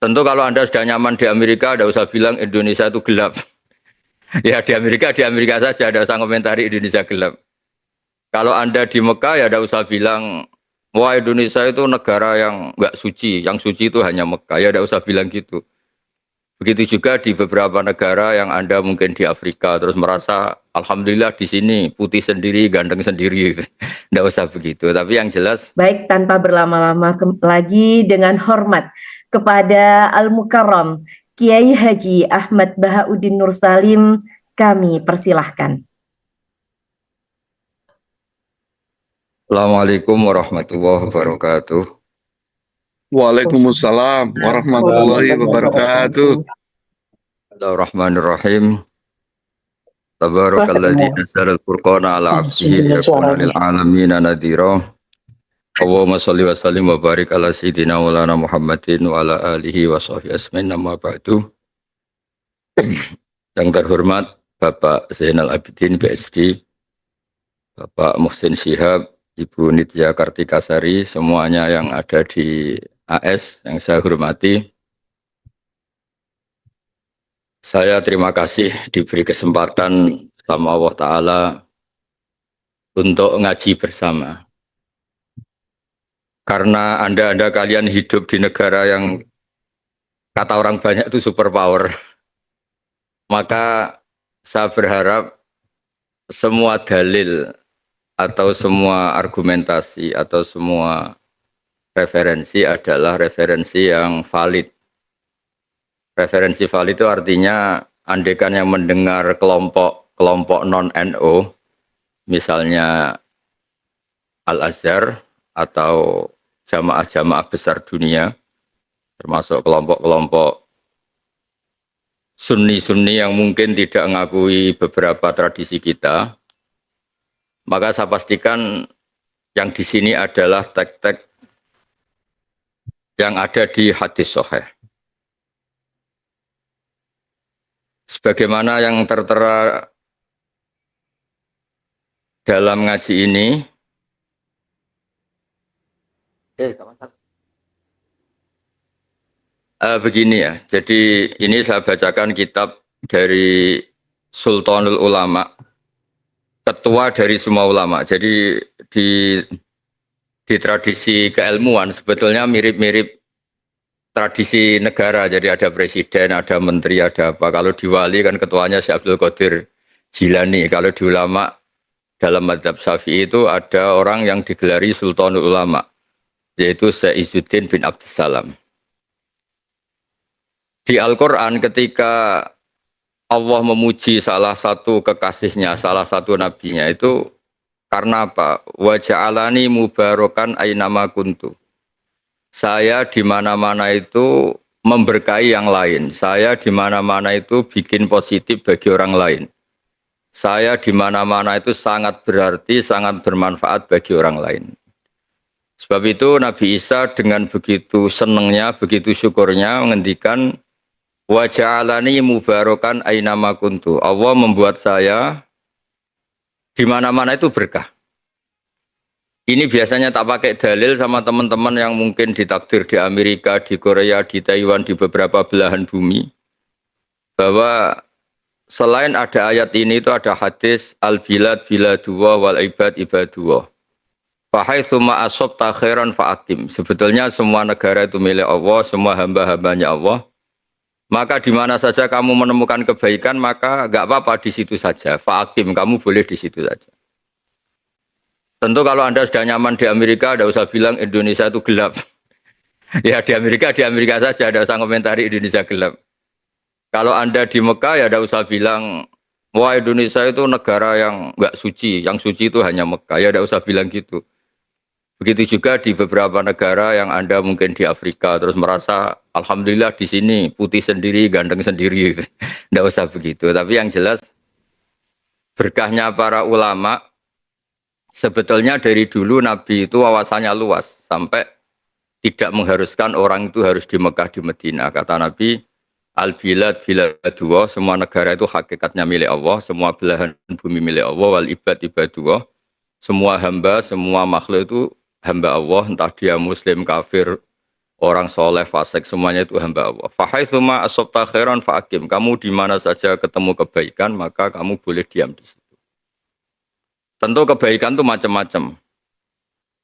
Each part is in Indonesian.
Tentu kalau Anda sudah nyaman di Amerika, tidak usah bilang Indonesia itu gelap. Ya di Amerika saja, tidak usah komentari Indonesia gelap. Kalau Anda di Mekah, ya tidak usah bilang, wah Indonesia itu negara yang nggak suci, yang suci itu hanya Mekah. Ya tidak usah bilang gitu. Begitu juga di beberapa negara yang Anda mungkin di Afrika, terus merasa, Alhamdulillah di sini putih sendiri, ganteng sendiri. Tidak usah begitu. Tapi yang jelas, baik, tanpa berlama-lama lagi, dengan hormat kepada Al-Mukarram Kiai Haji Ahmad Bahauddin Nur Salim, kami persilahkan. Assalamualaikum warahmatullahi wabarakatuh. Waalaikumsalam warahmatullahi wabarakatuh. Bismillahirrahmanirrahim. Tabarakalladzi nazzala al-furqana ala 'abdihi liyakuna lil 'alamin nadhira. Allahumma shalli wa sallim wa barik ala sayyidina Maulana Muhammadin wa ala alihi wa sahbihi asmin amma ba'du. Yang terhormat Bapak Zainal Abidin PSD, Bapak Muhsin Syihab, Ibu Nitya Kartikasari, semuanya yang ada di AS yang saya hormati. Saya terima kasih diberi kesempatan sama Allah Ta'ala untuk ngaji bersama. Karena Anda kalian hidup di negara yang kata orang banyak itu superpower. Maka saya berharap semua dalil atau semua argumentasi atau semua referensi adalah referensi yang valid. Referensi valid itu artinya andaikan yang mendengar kelompok non-NO, misalnya Al-Azhar atau jamaah-jamaah besar dunia, termasuk kelompok-kelompok Sunni yang mungkin tidak mengakui beberapa tradisi kita, maka saya pastikan yang di sini adalah tek-tek yang ada di hadis sahih. Sebagaimana yang tertera dalam ngaji ini, begini ya, jadi ini saya bacakan kitab dari Sultanul Ulama, ketua dari semua ulama. Jadi di tradisi keilmuan sebetulnya mirip-mirip tradisi negara, jadi ada presiden, ada menteri, ada apa. Kalau di wali kan ketuanya Syekh Abdul Qadir Jilani. Kalau di ulama dalam mazhab Syafi'i itu ada orang yang digelari Sultanul Ulama, yaitu Syekh Izzuddin bin Abdussalam. Di Al-Quran ketika Allah memuji salah satu kekasihnya, salah satu nabinya, itu karena apa? Wa ja'alani mubarakan ainama kuntu. Saya di mana-mana itu memberkahi yang lain. Saya di mana-mana itu bikin positif bagi orang lain. Saya di mana-mana itu sangat berarti, sangat bermanfaat bagi orang lain. Sebab itu Nabi Isa dengan begitu senangnya, begitu syukurnya menghentikan wa ja'alani mubarakan ainama kuntu. Allah membuat saya di mana-mana itu berkah. Ini biasanya tak pakai dalil sama teman-teman yang mungkin ditakdir di Amerika, di Korea, di Taiwan, di beberapa belahan bumi. Bahwa selain ada ayat ini itu ada hadis al-bilad biladullah wal ibad ibadullah. Fahaitsuma asabta khairan fa'akim. Sebetulnya semua negara itu milik Allah, semua hamba-hambanya Allah. Maka di mana saja kamu menemukan kebaikan, maka enggak apa-apa di situ saja. Fa'akim, kamu boleh di situ saja. Tentu kalau Anda sudah nyaman di Amerika, tidak usah bilang Indonesia itu gelap. Ya di Amerika saja, tidak usah komentari Indonesia gelap. Kalau Anda di Mekah, ya tidak usah bilang, wah Indonesia itu negara yang nggak suci, yang suci itu hanya Mekah. Ya tidak usah bilang gitu. Begitu juga di beberapa negara yang Anda mungkin di Afrika, terus merasa, Alhamdulillah di sini putih sendiri, ganteng sendiri. Tidak usah begitu. Tapi yang jelas, berkahnya para ulama, sebetulnya dari dulu Nabi itu wawasannya luas, sampai tidak mengharuskan orang itu harus di Mekah, di Madinah. Kata Nabi, al-bilad biladullah, semua negara itu hakikatnya milik Allah, semua belahan bumi milik Allah, wal ibad ibadullah, semua hamba, semua makhluk itu hamba Allah, entah dia muslim, kafir, orang soleh, fasik, semuanya itu hamba Allah. Fahaitsuma asabta khairan fa'akim. Kamu di mana saja ketemu kebaikan, maka kamu boleh diam di situ. Tentu kebaikan itu macam-macam.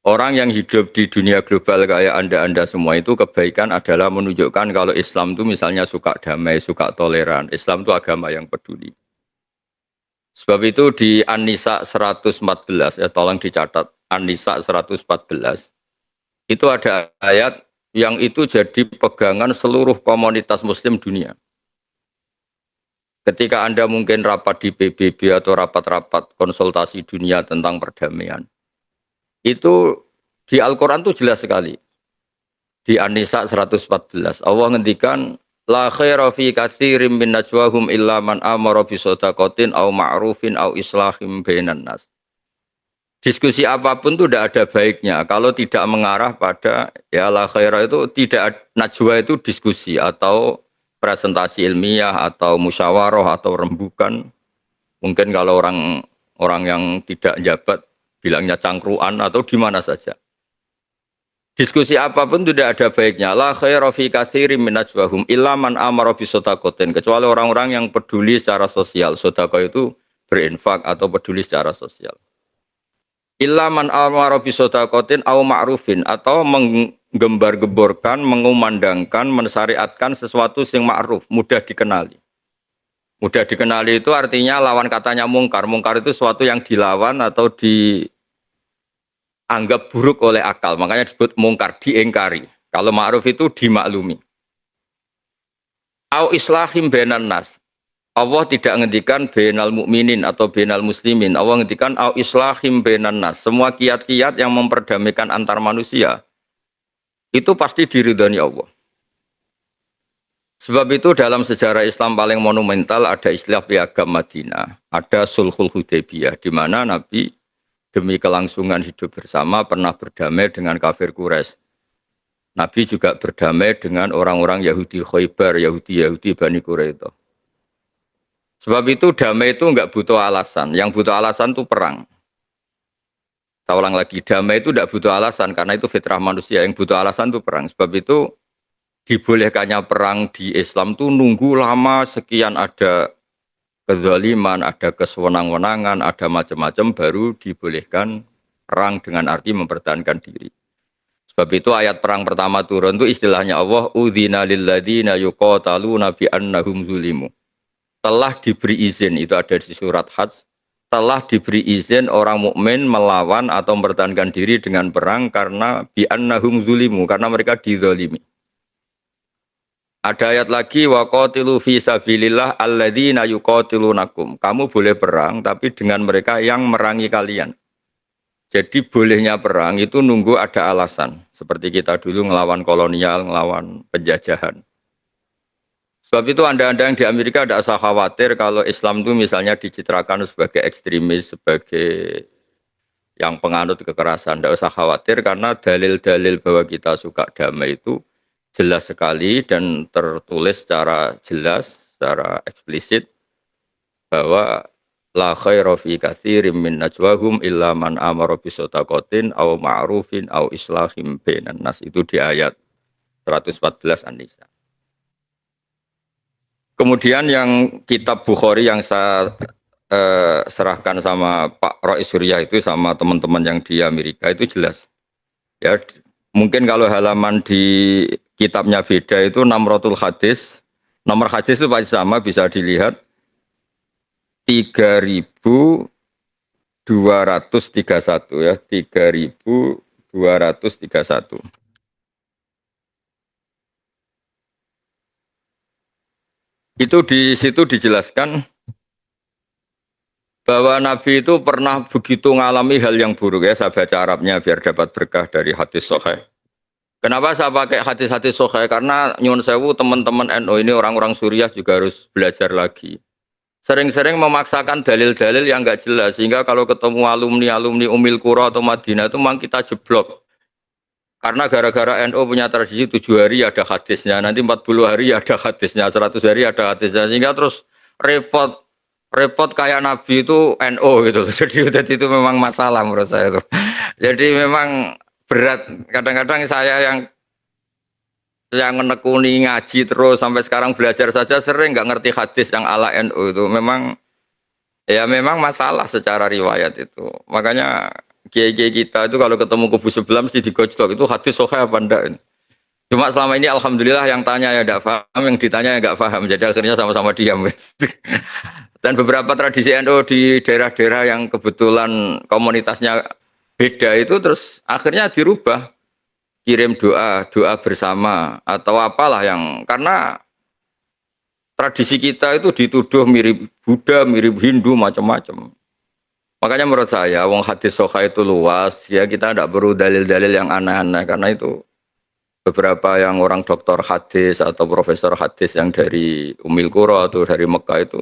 Orang yang hidup di dunia global kayak Anda semua itu kebaikan adalah menunjukkan kalau Islam itu misalnya suka damai, suka toleran. Islam itu agama yang peduli. Sebab itu di An-Nisa 114, ya tolong dicatat, An-Nisa 114, itu ada ayat yang itu jadi pegangan seluruh komunitas muslim dunia. Ketika Anda mungkin rapat di PBB atau rapat-rapat konsultasi dunia tentang perdamaian, itu di Al-Quran itu jelas sekali. Di An-Nisa 114, Allah ngendikan, la khaira fi katsirin min najwahum illa man amara bi shadaqatin aw ma'rufin aw islahim bainan nas. Diskusi apapun itu tidak ada baiknya kalau tidak mengarah pada ya la khaira itu tidak, najwa itu diskusi atau presentasi ilmiah atau musyawarah atau rembukan. Mungkin kalau orang yang tidak jabat bilangnya cangkruan atau di mana saja. Diskusi apapun tidak ada baiknya. La khaira fi katsirin min najwahum illa man amara bi shadaqatin, kecuali orang-orang yang peduli secara sosial. Sedekah itu berinfak atau peduli secara sosial. Illa man amara bi shadaqatin au ma'rufin, atau menggembar-gemborkan, mengumandangkan, mensyariatkan sesuatu yang ma'ruf, mudah dikenali. Mudah dikenali itu artinya lawan katanya mungkar. Mungkar itu sesuatu yang dilawan atau dianggap buruk oleh akal. Makanya disebut mungkar, diingkari. Kalau ma'ruf itu dimaklumi. Au islahim bainan nas. Allah tidak ngendikan bainal mukminin atau bainal muslimin. Allah ngendikan au islahim bainan nas. Semua kiat-kiat yang memperdamaikan antar manusia itu pasti diridhani Allah. Sebab itu dalam sejarah Islam paling monumental ada istilah Piagam Madinah, ada Sulhul Hudaybiyah, di mana Nabi demi kelangsungan hidup bersama pernah berdamai dengan kafir Quraisy. Nabi juga berdamai dengan orang-orang Yahudi Khaybar, Yahudi Bani Quraidah. Sebab itu damai itu enggak butuh alasan, yang butuh alasan itu perang. Saya ulang lagi, damai itu enggak butuh alasan karena itu fitrah manusia, yang butuh alasan itu perang. Sebab itu dibolehkannya perang di Islam tuh nunggu lama sekian ada kezaliman, ada kesewenang-wenangan, ada macam-macam baru dibolehkan perang dengan arti mempertahankan diri. Sebab itu ayat perang pertama turun itu istilahnya Allah udzina lil ladzina yuqataluna bi annahum zulimu. Telah diberi izin, itu ada di surat Hajj, telah diberi izin orang mukmin melawan atau mempertahankan diri dengan perang karena bi annahum zulimu, karena mereka dizalimi. Ada ayat lagi waqatilu fi sabilillah alladzina yuqatilunakum. Kamu boleh perang tapi dengan mereka yang merangi kalian. Jadi bolehnya perang itu nunggu ada alasan. Seperti kita dulu ngelawan kolonial, ngelawan penjajahan. Sebab itu Anda yang di Amerika tidak usah khawatir kalau Islam itu misalnya dicitrakan sebagai ekstremis, sebagai yang penganut kekerasan. Tidak usah khawatir karena dalil-dalil bahwa kita suka damai itu jelas sekali dan tertulis secara jelas, secara eksplisit bahwa la khaira fi katsirin min najwahum illa man amara bi shadaqatin aw ma'rufin aw islahim bainan nas, itu di ayat 114 An-Nisa. Kemudian yang kitab Bukhari yang saya serahkan sama Pak Rois Surya itu sama teman-teman yang di Amerika itu jelas. Ya, mungkin kalau halaman di kitabnya beda itu Namratul Hadis. Nomor hadis itu pasti sama, bisa dilihat 3231 ya, 3231. Itu di situ dijelaskan bahwa Nabi itu pernah begitu mengalami hal yang buruk ya, saya baca Arabnya biar dapat berkah dari hadis sahih. Kenapa saya pakai hadis-hadis sahih? Karena nyuwun sewu teman-teman NU ini orang-orang Suriah juga harus belajar lagi. Sering-sering memaksakan dalil-dalil yang enggak jelas sehingga kalau ketemu alumni Ummul Qura atau Madinah itu memang kita jeblok. Karena gara-gara NU punya tradisi 7 hari ada hadisnya, nanti 40 hari ada hadisnya, 100 hari ada hadisnya, sehingga terus repot kayak Nabi itu NU gitu. Jadi itu memang masalah menurut saya itu. Jadi memang berat. Kadang-kadang saya yang yang menekuni ngaji terus sampai sekarang belajar saja sering nggak ngerti hadis yang ala NU itu memang ya memang masalah secara riwayat itu. Makanya kiai-kiai kita itu kalau ketemu kubu sebelah mesti digojlok itu hadis sahih apa enggak. Cuma selama ini alhamdulillah yang tanya ya enggak paham, yang ditanya ya enggak paham. Jadi akhirnya sama-sama diam. Dan beberapa tradisi NU di daerah-daerah yang kebetulan komunitasnya beda itu terus akhirnya dirubah. Kirim doa, doa bersama atau apalah yang karena tradisi kita itu dituduh mirip Buddha, mirip Hindu, macam-macam. Makanya menurut saya, wong hadis sahih itu luas, ya kita tidak perlu dalil-dalil yang aneh-aneh karena itu beberapa yang orang doktor hadis atau profesor hadis yang dari Ummul Qura atau dari Mekah itu,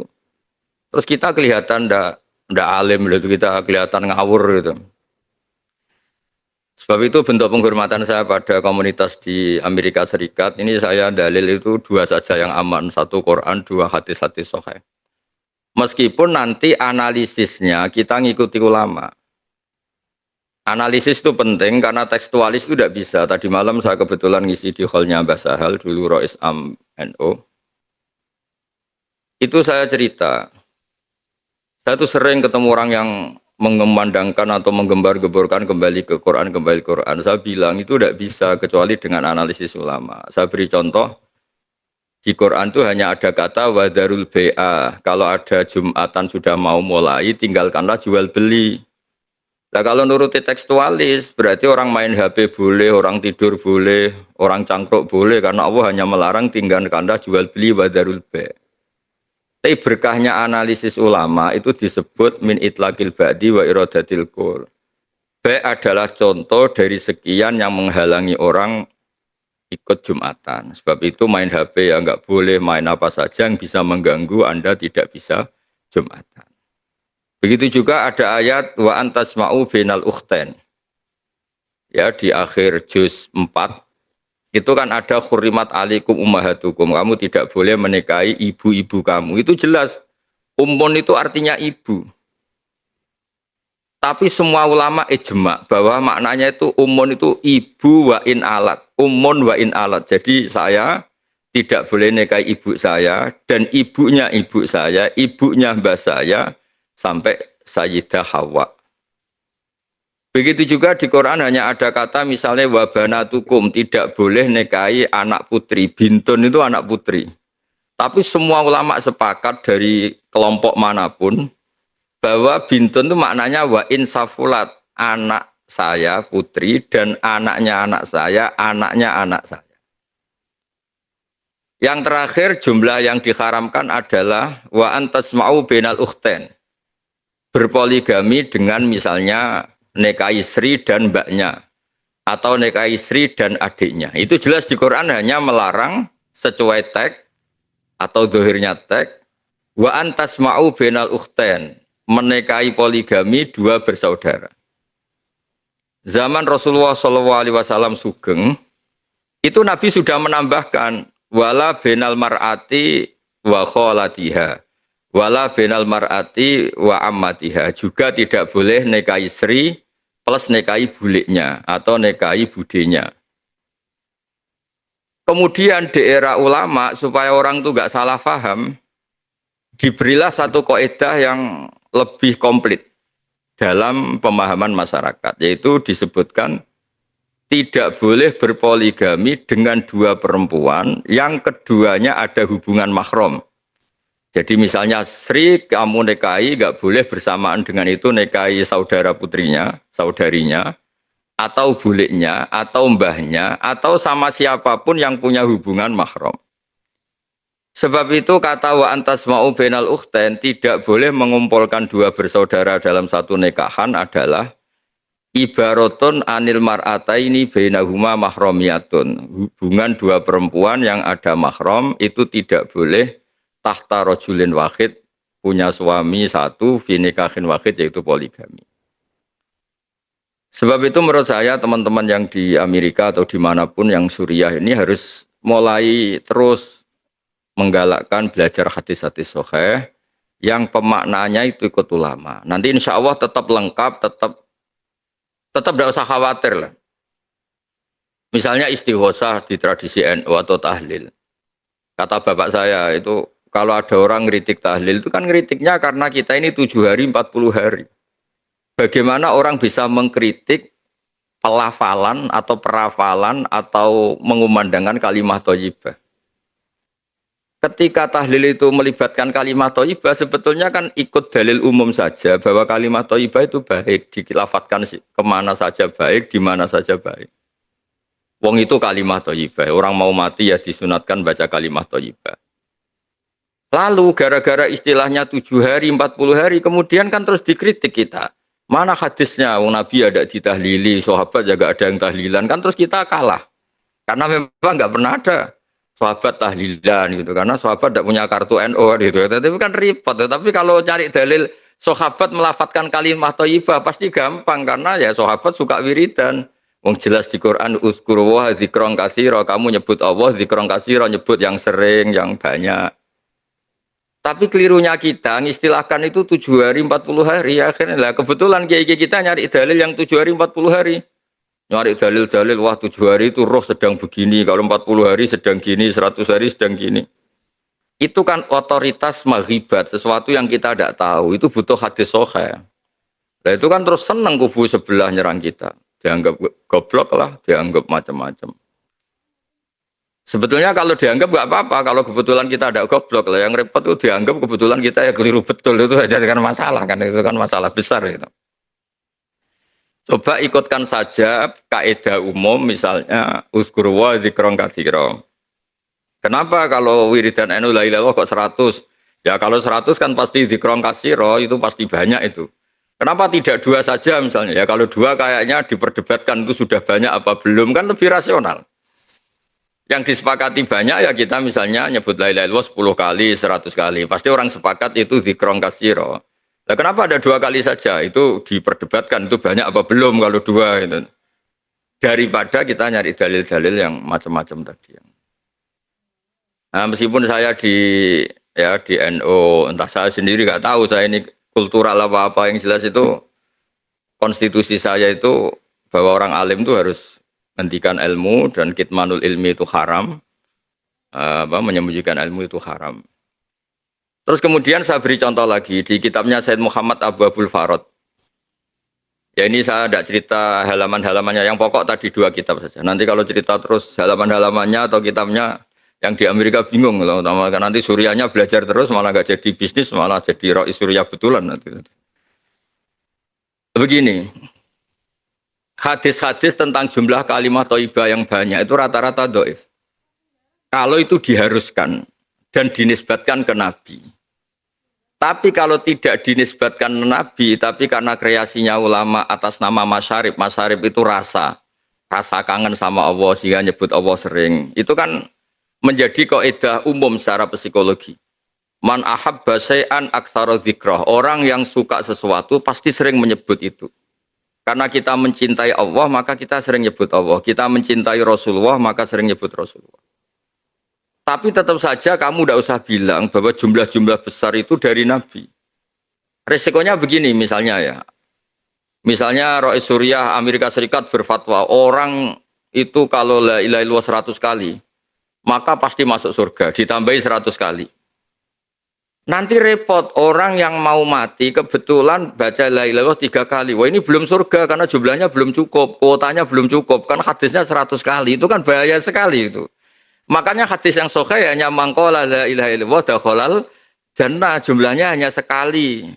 terus kita kelihatan ndak alim gitu, kita kelihatan ngawur gitu. Sebab itu bentuk penghormatan saya pada komunitas di Amerika Serikat, ini saya dalil itu dua saja yang aman, satu Quran, dua hadis-hadis sahih. Meskipun nanti analisisnya kita ngikuti ulama. Analisis itu penting karena tekstualis itu tidak bisa. Tadi malam saya kebetulan ngisi di hallnya Mbah Sahal, dulu Rois Am NU. Itu saya cerita, saya tuh sering ketemu orang yang mengumandangkan atau menggembar-gemborkan kembali ke Quran. Saya bilang itu tidak bisa kecuali dengan analisis ulama. Saya beri contoh, di Quran itu hanya ada kata wadarul bai'a. Kalau ada Jumatan sudah mau mulai, tinggalkanlah jual beli. Nah kalau nuruti tekstualis, berarti orang main HP boleh, orang tidur boleh, orang cangkruk boleh, karena Allah hanya melarang tinggalkanlah jual beli wadarul bai'a. Tapi berkahnya analisis ulama itu disebut min itlaqil ba'di wa iradatil qul. Baik adalah contoh dari sekian yang menghalangi orang ikut Jumatan. Sebab itu main HP ya nggak boleh, main apa saja yang bisa mengganggu Anda tidak bisa Jumatan. Begitu juga ada ayat wa antasma'u bainal ukhtain. Ya di akhir juz 4 itu kan ada khurrimat alaikum ummahatukum, kamu tidak boleh menikahi ibu-ibu kamu. Itu jelas ummun itu artinya ibu. Tapi semua ulama ijma bahwa maknanya itu ummun itu ibu wa in alat, ummun wa in alat. Jadi saya tidak boleh nikahi ibu saya dan ibunya ibu saya, ibunya mbah saya sampai Sayyidah Hawa. Begitu juga di Quran hanya ada kata misalnya wabanatukum, tidak boleh nikahi anak putri. Bintun itu anak putri. Tapi semua ulama sepakat dari kelompok manapun bahwa bintun itu maknanya wa insafulat, anak saya putri dan anaknya anak saya, anaknya anak saya. Yang terakhir jumlah yang diharamkan adalah wa antasma'u bainal ukhtain. Berpoligami dengan misalnya nikahi Sri dan mbaknya atau nikahi Sri dan adiknya. Itu jelas di Quran hanya melarang sesuai teks atau dohirnya teks wa antasma'u bainal ukhtain, menikahi poligami dua bersaudara. Zaman Rasulullah SAW sugeng itu Nabi sudah menambahkan wala bainal mar'ati wa kholatiha wala bainal mar'ati wa ammatiha, juga tidak boleh nikahi Sri plus nikahi buliknya atau nikahi budenya. Kemudian di era ulama supaya orang itu nggak salah paham, diberilah satu kaidah yang lebih komplit dalam pemahaman masyarakat, yaitu disebutkan tidak boleh berpoligami dengan dua perempuan yang keduanya ada hubungan mahram. Jadi misalnya Sri kamu nikahi nggak boleh bersamaan dengan itu nikahi saudara putrinya, saudarinya, atau buliknya, atau mbahnya, atau sama siapapun yang punya hubungan mahram. Sebab itu kata wa antasma'u bainal ukhtain, tidak boleh mengumpulkan dua bersaudara dalam satu nikahan adalah ibaratun anil mar'ataini bainahuma mahramiyatun. Hubungan dua perempuan yang ada mahram itu tidak boleh tahta rajulin wahid, punya suami satu, fi nikahin wahid, yaitu poligami. Sebab itu menurut saya teman-teman yang di Amerika atau dimanapun yang Suriah ini harus mulai terus menggalakkan belajar hadis-hadis sahih yang pemaknanya itu ikut ulama. Nanti insya Allah tetap lengkap, tetap tidak usah khawatir lah. Misalnya istighosah di tradisi NU atau tahlil. Kata bapak saya itu kalau ada orang ngeritik tahlil itu kan ngeritiknya karena kita ini 7 hari 40 hari. Bagaimana orang bisa mengkritik pelafalan atau perafalan atau mengumandangkan kalimat thayyibah. Ketika tahlil itu melibatkan kalimat thayyibah sebetulnya kan ikut dalil umum saja bahwa kalimat thayyibah itu baik dilafatkan kemana saja baik, di mana saja baik. Wong itu kalimat thayyibah. Orang mau mati ya disunatkan baca kalimat thayyibah. Lalu gara-gara istilahnya 7 hari, 40 hari, kemudian kan terus dikritik kita. Mana hadisnya? Wong Nabi ada ditahlili, sahabat juga ada yang tahlilan. Kan terus kita kalah. Karena memang nggak pernah ada sahabat tahlilan gitu. Karena sahabat tidak punya kartu NU gitu. Tapi kan repot. Tapi kalau cari dalil sahabat melafatkan kalimat thayyibah pasti gampang. Karena ya sahabat suka wiridan. Wong jelas di Quran uzkur wa dzikron katsira, kamu nyebut Allah dzikron katsira, nyebut yang sering, yang banyak. Tapi kelirunya kita ngistilahkan itu 7 hari 40 hari akhirnya lah kebetulan kiai kita nyari dalil yang 7 hari 40 hari. Nyari dalil-dalil wah 7 hari itu roh sedang begini, kalau 40 hari sedang gini, 100 hari sedang gini. Itu kan otoritas maghibat, sesuatu yang kita tidak tahu, itu butuh hadis sahih. Nah itu kan terus senang kubu sebelah nyerang kita. Dianggap goblok lah, dianggap macam-macam. Sebetulnya kalau dianggap nggak apa-apa, kalau kebetulan kita ada goblok lah. Yang repot itu dianggap kebetulan kita ya keliru betul, itu jadi kan masalah kan, itu kan masalah besar itu. Coba ikutkan saja kaidah umum misalnya uzkur wa dzikron katsira. Kenapa kalau wiridan NU la ilaha illallah kok 100? Ya kalau 100 kan pasti dzikron katsira, itu pasti banyak itu. Kenapa tidak 2 saja misalnya? Ya kalau 2 kayaknya diperdebatkan itu sudah banyak apa belum, kan lebih rasional. Yang disepakati banyak ya kita misalnya nyebut la ilaha illallah 10 kali, 100 kali. Pasti orang sepakat itu dzikron katsira. Nah, kenapa ada 2 kali saja? Itu diperdebatkan itu banyak apa belum kalau 2 itu. Daripada kita nyari dalil-dalil yang macam-macam tadi. Nah, meskipun saya di NU, entah saya sendiri nggak tahu saya ini kultural apa-apa, yang jelas itu konstitusi saya itu bahwa orang alim itu harus hentikan ilmu dan kitmanul ilmi itu haram, menyembunyikan ilmu itu haram. Terus kemudian saya beri contoh lagi di kitabnya Said Muhammad Abu Abdul Farad. Ya ini saya tidak cerita halaman-halamannya, yang pokok tadi 2 kitab saja. Nanti kalau cerita terus halaman-halamannya atau kitabnya yang di Amerika bingung loh, karena nanti Suriahnya belajar terus malah nggak jadi bisnis, malah jadi roi Suriah betulan nanti. Begini, hadis-hadis tentang jumlah kalimat thayyibah yang banyak itu rata-rata dhaif. Kalau itu diharuskan dan dinisbatkan ke Nabi. Tapi kalau tidak dinisbatkan ke Nabi, tapi karena kreasinya ulama atas nama masyarib, masyarib itu rasa kangen sama Allah sehingga nyebut Allah sering. Itu kan menjadi kaidah umum secara psikologi. Man ahabba syai'an aktsara dzikrah. Orang yang suka sesuatu pasti sering menyebut itu. Karena kita mencintai Allah, maka kita sering nyebut Allah. Kita mencintai Rasulullah, maka sering nyebut Rasulullah. Tapi tetap saja kamu tidak usah bilang bahwa jumlah-jumlah besar itu dari Nabi. Resikonya begini misalnya ya. Misalnya Roi Suriah Amerika Serikat berfatwa, orang itu kalau la ilaha illallah 100 kali, maka pasti masuk surga, ditambahi 100 kali. Nanti repot, orang yang mau mati kebetulan baca la ilaha illallah 3 kali. Wah ini belum surga karena jumlahnya belum cukup, kuotanya belum cukup, kan hadisnya 100 kali, itu kan bahaya sekali itu. Makanya hadis yang sahih hanya mangqala la ilaha illallah dakhalal jannah, jumlahnya hanya sekali.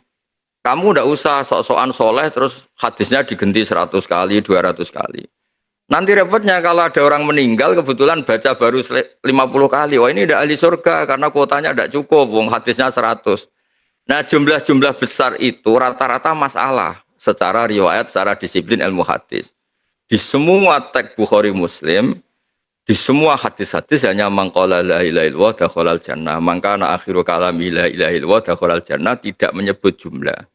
Kamu tidak usah sok-sokan soleh terus hadisnya diganti 100 kali, 200 kali. Nanti repotnya kalau ada orang meninggal kebetulan baca baru 50 kali. Wah ini tidak ahli surga karena kuotanya tidak cukup. Wong hadisnya 100. Nah jumlah-jumlah besar itu rata-rata masalah secara riwayat, secara disiplin ilmu hadis. Di semua teks Bukhari Muslim, di semua hadis-hadis hanya mangqala la ilaha illallah dakhalal jannah. Mangkana akhiru kalami la ilaha illallah dakhalal jannah, tidak menyebut jumlah.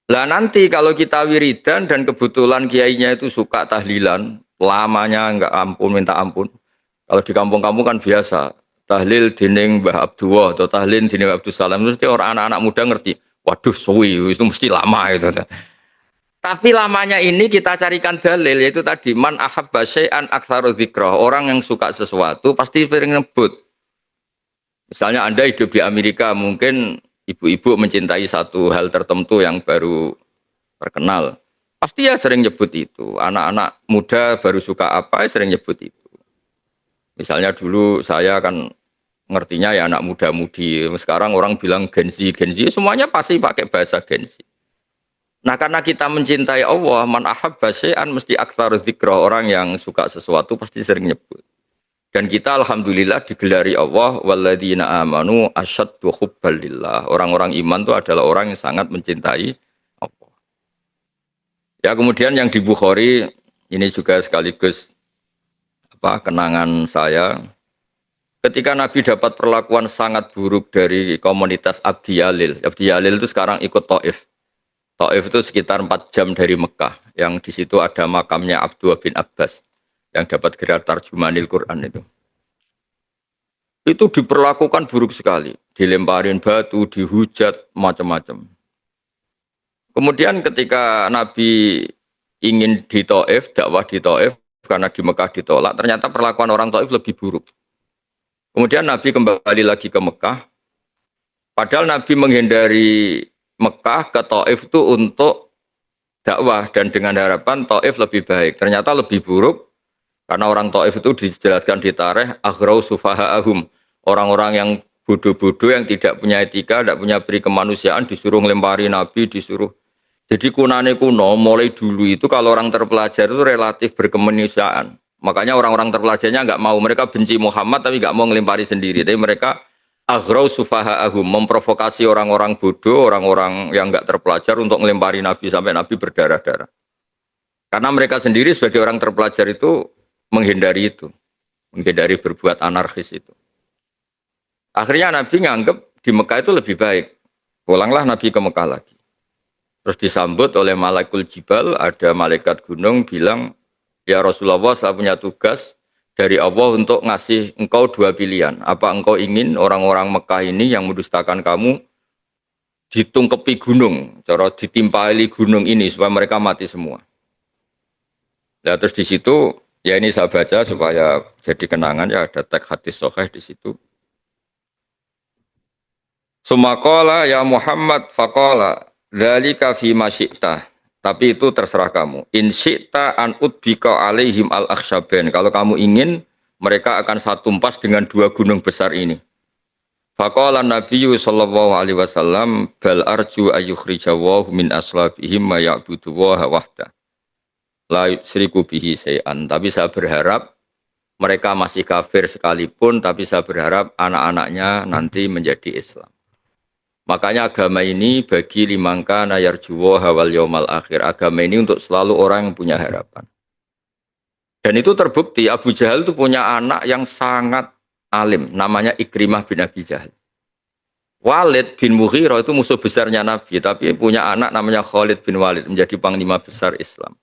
Lah nanti kalau kita wiridan dan kebetulan kiainya itu suka tahlilan, lamanya enggak ampun minta ampun. Kalau di kampung-kampung kan biasa, tahlil dining Mbah Abdullah atau tahlil dining Abdul Salam, mesti orang anak-anak muda ngerti. Waduh, suwi itu mesti lama itu. Tapi lamanya ini kita carikan dalil, yaitu tadi man ahabba syai'an aktsaru dzikrah. Orang yang suka sesuatu pasti sering nyebut. Misalnya Anda hidup di Amerika, mungkin ibu-ibu mencintai satu hal tertentu yang baru terkenal. Pasti ya sering nyebut itu. Anak-anak muda baru suka apa, ya sering nyebut itu. Misalnya dulu saya kan ngertinya ya anak muda-mudi. Sekarang orang bilang Gen Z, semuanya pasti pakai bahasa Gen Z. Nah karena kita mencintai Allah, man ahabba syai'an mesti aktsaru dzikra, orang yang suka sesuatu pasti sering nyebut. Dan kita alhamdulillah digelari Allah walladzina amanu asyaddu hubban lillah. Orang-orang iman itu adalah orang yang sangat mencintai Allah. Ya kemudian yang di Bukhari ini juga sekaligus kenangan saya. Ketika Nabi dapat perlakuan sangat buruk dari komunitas Abdi Yalil. Abdi Yalil itu sekarang ikut Taif. Taif itu sekitar 4 jam dari Mekah, yang di situ ada makamnya Abdullah bin Abbas yang dapat gelar tarjumanil Quran itu. Itu diperlakukan buruk sekali, dilemparin batu, dihujat, macam-macam. Kemudian ketika Nabi ingin di Taif, dakwah di Taif, karena di Mekah ditolak, ternyata perlakuan orang Taif lebih buruk. Kemudian Nabi kembali lagi ke Mekah, padahal Nabi menghindari Mekah ke Taif itu untuk dakwah dan dengan harapan Taif lebih baik. Ternyata lebih buruk karena orang Taif itu dijelaskan di tarikh aghrau sufaha'ahum. Orang-orang yang bodoh-bodoh yang tidak punya etika, tidak punya peri kemanusiaan disuruh ngelempari Nabi, disuruh. Jadi kunane kuno mulai dulu itu kalau orang terpelajar itu relatif berkemanusiaan. Makanya orang-orang terpelajarnya nggak mau, mereka benci Muhammad tapi nggak mau ngelempari sendiri. Tapi mereka aghrau sufaha'ahum, memprovokasi orang-orang bodoh, orang-orang yang enggak terpelajar untuk ngelempari Nabi sampai Nabi berdarah-darah. Karena mereka sendiri sebagai orang terpelajar itu, menghindari berbuat anarkis itu. Akhirnya Nabi nganggep di Mekah itu lebih baik. Pulanglah Nabi ke Mekah lagi. Terus disambut oleh Malakul Jibal, ada malaikat gunung bilang, ya Rasulullah, saya punya tugas dari Allah untuk ngasih engkau 2 pilihan. Apa engkau ingin orang-orang Mekah ini yang mendustakan kamu ditungkepi gunung, cara ditimpali gunung ini supaya mereka mati semua. Nah, terus di situ ya ini saya baca supaya jadi kenangan, ya ada teks hadis sahih di situ. Sumaqala ya Muhammad faqala dzalika fi ma syi'ta. Tapi itu terserah kamu. In syi'ta an udbika alaihim al-akhsyabain. Kalau kamu ingin, mereka akan saya tumpas dengan 2 gunung besar ini. Faqala Nabiyyu sallallahu alaihi wasallam bal arju ayyukhrijawahu min aslabihim ma ya'budu wa wahda. La yusyriku bihi syai'an. Tapi saya berharap mereka masih kafir sekalipun, tapi saya berharap anak-anaknya nanti menjadi Islam. Makanya agama ini bagi limangka nayarjuwa wal yaumal akhir. Agama ini untuk selalu orang yang punya harapan. Dan itu terbukti Abu Jahal itu punya anak yang sangat alim. Namanya Ikrimah bin Abi Jahal. Walid bin Mughirah itu musuh besarnya Nabi. Tapi punya anak namanya Khalid bin Walid. Menjadi panglima besar Islam.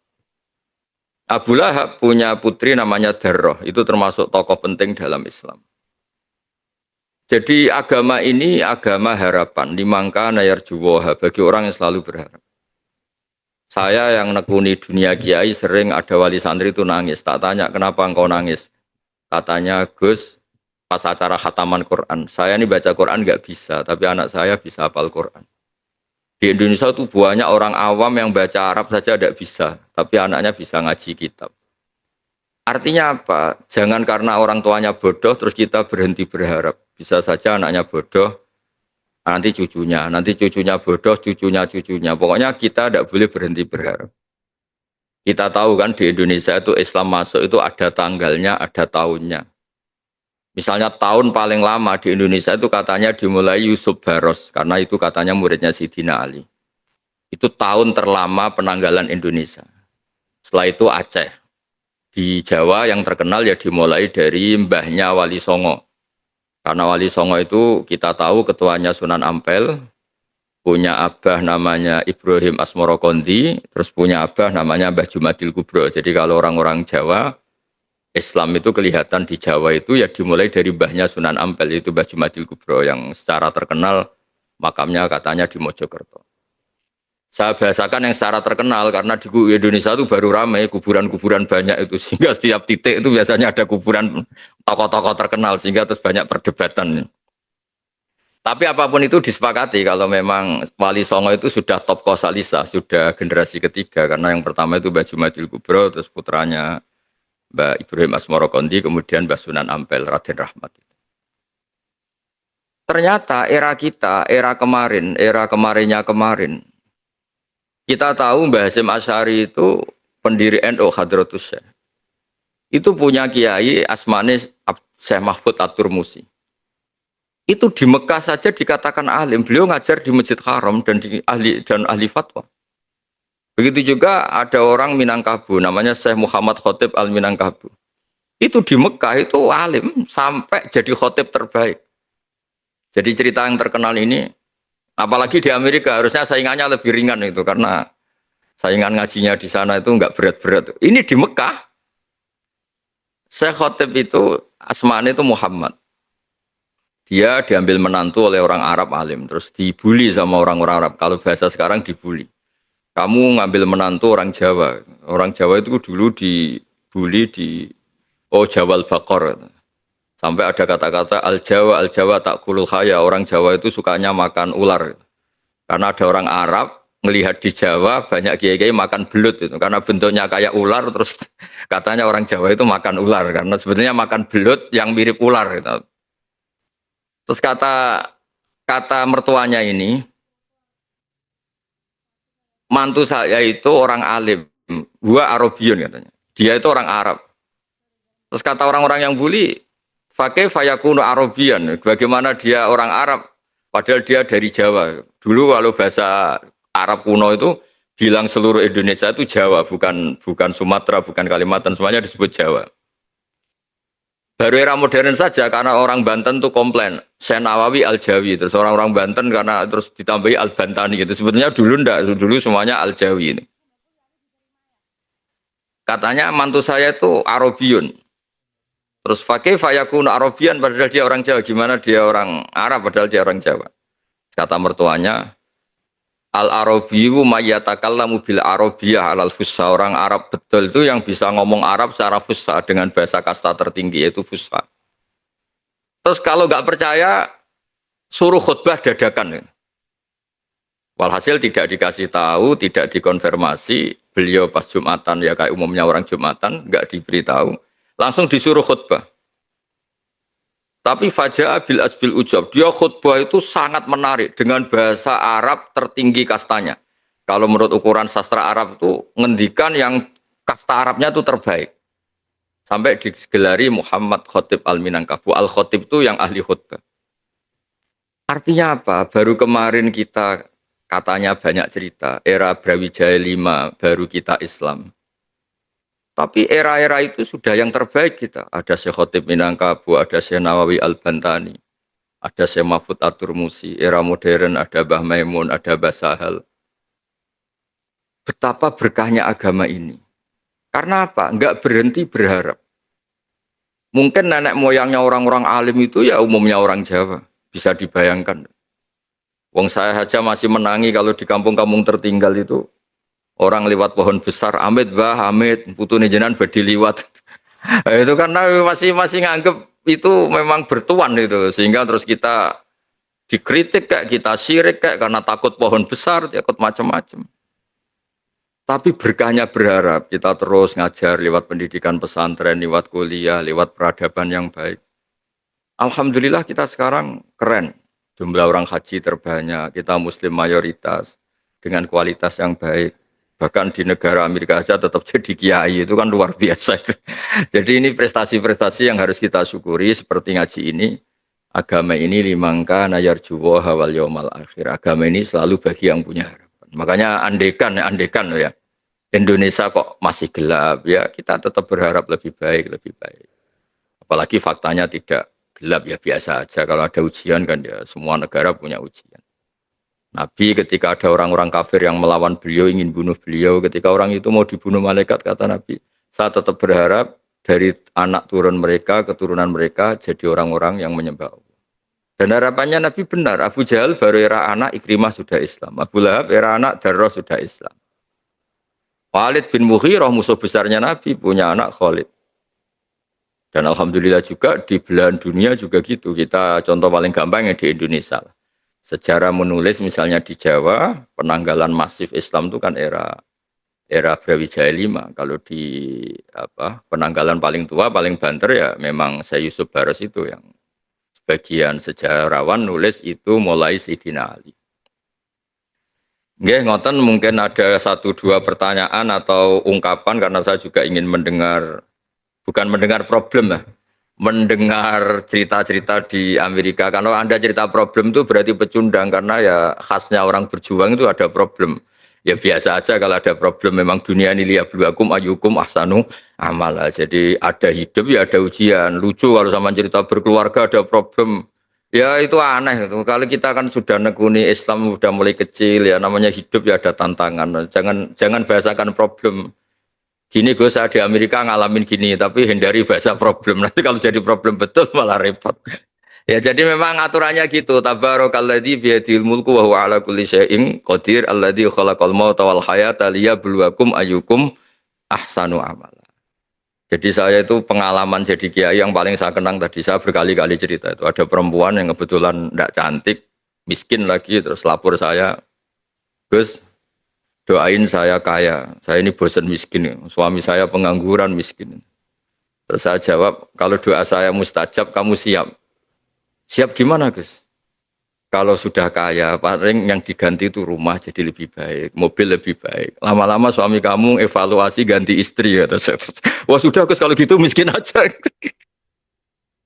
Abu Lahab punya putri namanya Darrah. Itu termasuk tokoh penting dalam Islam. Jadi agama ini agama harapan, limangka nayarjuwoha, bagi orang yang selalu berharap. Saya yang nekuni dunia kiai sering ada wali santri itu nangis. Tak tanya kenapa engkau nangis. Katanya Gus, pas acara khataman Quran, saya ini baca Quran nggak bisa, tapi anak saya bisa hafal Quran. Di Indonesia itu banyak orang awam yang baca Arab saja tidak bisa, tapi anaknya bisa ngaji kitab. Artinya apa? Jangan karena orang tuanya bodoh terus kita berhenti berharap. Bisa saja anaknya bodoh, nanti cucunya bodoh, cucunya. Pokoknya kita tidak boleh berhenti berharap. Kita tahu kan di Indonesia itu Islam masuk itu ada tanggalnya, ada tahunnya. Misalnya tahun paling lama di Indonesia itu katanya dimulai Yusuf Baros, karena itu katanya muridnya Sidina Ali. Itu tahun terlama penanggalan Indonesia. Setelah itu Aceh. Di Jawa yang terkenal ya dimulai dari mbahnya Wali Songo. Karena Wali Songo itu kita tahu ketuanya Sunan Ampel, punya abah namanya Ibrahim Asmorokondi, terus punya abah namanya Mbah Jumadil Kubro. Jadi kalau orang-orang Jawa, Islam itu kelihatan di Jawa itu ya dimulai dari mbahnya Sunan Ampel, itu Mbah Jumadil Kubro yang secara terkenal makamnya katanya di Mojokerto. Saya bahasakan yang secara terkenal karena di Indonesia itu baru ramai kuburan-kuburan banyak itu sehingga setiap titik itu biasanya ada kuburan tokoh-tokoh terkenal sehingga terus banyak perdebatan. Tapi apapun itu disepakati kalau memang Wali Songo itu sudah top kosalisa, sudah generasi ketiga karena yang pertama itu Mbah Jumadil Kubro, terus putranya Mbah Ibrahim Asmoro Kondi, kemudian Mbah Sunan Ampel Raden Rahmat. Ternyata era kita, era kemarinnya kemarin, kita tahu Mbah Hasyim Asy'ari itu pendiri NU Hadratus Syekh. Itu punya kiai asmane Syekh Mahfud At-Turmusi. Itu di Mekah saja dikatakan alim. Beliau ngajar di Masjid Haram dan ahli fatwa. Begitu juga ada orang Minangkabau namanya Syekh Muhammad Khotib Al-Minangkabau. Itu di Mekah itu alim sampai jadi khotib terbaik. Jadi cerita yang terkenal ini, apalagi di Amerika harusnya saingannya lebih ringan itu karena saingan ngajinya di sana itu enggak berat-berat. Ini di Mekah, Syekh Khotib itu asmane itu Muhammad. Dia diambil menantu oleh orang Arab alim, terus dibully sama orang-orang Arab. Kalau bahasa sekarang dibully. Kamu ngambil menantu orang Jawa. Orang Jawa itu dulu dibully di Jawal Bakor. Sampai ada kata-kata al Jawa tak kulul khaya. Orang Jawa itu sukanya makan ular. Karena ada orang Arab melihat di Jawa banyak kiai-kiai makan belut itu. Karena bentuknya kayak ular, terus katanya orang Jawa itu makan ular. Karena sebetulnya makan belut yang mirip ular gitu. Terus kata mertuanya ini, mantu saya itu orang alim, gua Arabion katanya. Dia itu orang Arab. Terus kata orang-orang yang bully, fakih fayakunu Arabian. Bagaimana dia orang Arab, padahal dia dari Jawa. Dulu kalau bahasa Arab kuno itu bilang seluruh Indonesia itu Jawa, bukan Sumatera, bukan Kalimantan, semuanya disebut Jawa. Baru era modern saja karena orang Banten tuh komplain Syekh Nawawi Al-Jawi, terus orang-orang Banten karena terus ditambahi Al-Bantani gitu. Sebetulnya dulu ndak, dulu semuanya Al-Jawi ini. Katanya mantu saya itu Arabiun. Terus fakih fayakun Arabian padahal dia orang Jawa. Gimana dia orang Arab padahal dia orang Jawa? Kata mertuanya, Al-Arabiyu mayyatakallamu bil Arabiyah alal fusha. Orang Arab betul itu yang bisa ngomong Arab secara fusha dengan bahasa kasta tertinggi yaitu fusha. Terus kalau nggak percaya suruh khutbah dadakan. Walhasil tidak dikasih tahu, tidak dikonfirmasi. Beliau pas Jumatan ya kayak umumnya orang Jumatan nggak diberitahu, langsung disuruh khutbah. Tapi Fajaa bil asbil ujab, dia khutbah itu sangat menarik dengan bahasa Arab tertinggi kastanya. Kalau menurut ukuran sastra Arab itu ngendikan yang kasta Arabnya itu terbaik. Sampai digelari Muhammad Khotib Al-Minangkabau. Al-Khotib itu yang ahli khutbah. Artinya apa? Baru kemarin kita katanya banyak cerita, era Brawijaya V baru kita Islam. Tapi era-era itu sudah yang terbaik kita. Ada Syekh Khotib Minangkabau, ada Syekh Nawawi Al-Bantani, ada Syekh Mahfud At-Turmusi. Era modern ada Mbah Maimun, ada Mbah Sahal. Betapa berkahnya agama ini. Karena apa? Enggak berhenti berharap. Mungkin nenek moyangnya orang-orang alim itu ya umumnya orang Jawa. Bisa dibayangkan. Wong saya saja masih menangi kalau di kampung-kampung tertinggal itu. Orang lewat pohon besar, amit bah, amit, putune jenengan badhe liwat. Itu karena masih nganggep itu memang bertuan itu, sehingga terus kita dikritik kayak kita syirik kayak karena takut pohon besar, takut macam-macam. Tapi berkahnya berharap kita terus ngajar lewat pendidikan pesantren, lewat kuliah, lewat peradaban yang baik. Alhamdulillah kita sekarang keren, jumlah orang haji terbanyak, kita muslim mayoritas dengan kualitas yang baik. Bahkan di negara Amerika saja tetap jadi kiai, itu kan luar biasa. Jadi ini prestasi-prestasi yang harus kita syukuri seperti ngaji ini. Agama ini limangka nayarjuwa hawal yaumal akhir. Agama ini selalu bagi yang punya harapan. Makanya andekan ya. Indonesia kok masih gelap ya, kita tetap berharap lebih baik. Apalagi faktanya tidak gelap ya, biasa aja. Kalau ada ujian kan ya semua negara punya ujian. Nabi ketika ada orang-orang kafir yang melawan beliau, ingin bunuh beliau, ketika orang itu mau dibunuh malaikat, kata Nabi, saya tetap berharap dari anak turun mereka, keturunan mereka jadi orang-orang yang menyembah Allah. Dan harapannya Nabi benar. Abu Jahal baru era anak, Ikrimah sudah Islam. Abu Lahab era anak, Darrah sudah Islam. Khalid bin Mughirah musuh besarnya Nabi punya anak Khalid. Dan alhamdulillah juga di belahan dunia juga gitu. Kita contoh paling gampang yang di Indonesia. Sejarah menulis misalnya di Jawa, penanggalan masif Islam itu kan era Brawijaya V. Kalau di penanggalan paling tua, paling banter ya memang Syekh Yusuf Baros itu yang bagian sejarawan nulis itu mulai Sayyidina Ali. Nggih, ngoten mungkin ada 1-2 pertanyaan atau ungkapan karena saya juga ingin mendengar, bukan mendengar problem ya, mendengar cerita-cerita di Amerika. Kalau Anda cerita problem itu berarti pecundang karena ya khasnya orang berjuang itu ada problem. Ya biasa aja kalau ada problem, memang dunia ini liyabluwakum ayyukum ahsanu amala. Jadi ada hidup ya ada ujian. Lucu kalau sama cerita berkeluarga ada problem. Ya itu aneh itu. Kalau kita kan sudah nekuni Islam sudah mulai kecil ya, namanya hidup ya ada tantangan. Jangan bahasakan problem. Gini gue saya di Amerika ngalamin gini, tapi hindari bahasa problem. Nanti kalau jadi problem betul malah repot. Ya jadi memang aturannya gitu. Tabarakalladzi biyadil mulku wa huwa ala kulli syai'in qadir alladzi khalaqal mauta wal hayata liyabluwakum ayyukum ahsanu amala. Jadi saya itu pengalaman jadi kiai yang paling saya kenang tadi, saya berkali-kali cerita itu. Ada perempuan yang kebetulan tidak cantik, miskin lagi, terus lapor saya, Gus, doain saya kaya. Saya ini bosan miskin, suami saya pengangguran miskin. Terus saya jawab, kalau doa saya mustajab, kamu siap? Siap gimana Gus? Kalau sudah kaya, paling yang diganti itu rumah jadi lebih baik, mobil lebih baik. Lama-lama suami kamu evaluasi ganti istri ya. Wah sudah Gus kalau gitu miskin aja.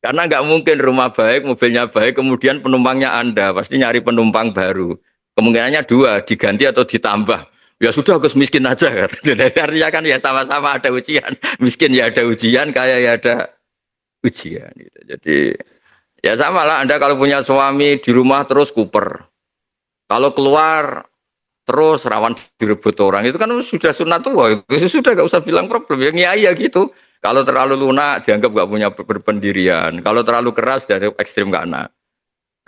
Karena nggak mungkin rumah baik, mobilnya baik, kemudian penumpangnya Anda pasti nyari penumpang baru. Kemungkinannya 2, diganti atau ditambah. Ya sudah Gus miskin aja kan. Artinya kan ya sama-sama ada ujian. Miskin ya ada ujian, kaya ya ada ujian. Gitu. Jadi ya sama lah, Anda kalau punya suami di rumah terus kuper. Kalau keluar terus rawan direbut orang, itu kan sudah sunat tua. Itu sudah gak usah bilang problem. Yang ya gitu. Kalau terlalu lunak dianggap gak punya berpendirian. Kalau terlalu keras dari ekstrim kanan.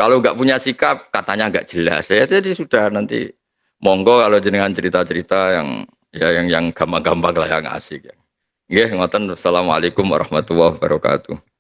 Kalau gak punya sikap katanya gak jelas. Ya jadi sudah nanti monggo kalau jenengan cerita-cerita yang gampang-gampang lah yang asik. Ya. Nggih, ngoten. Assalamualaikum warahmatullahi wabarakatuh.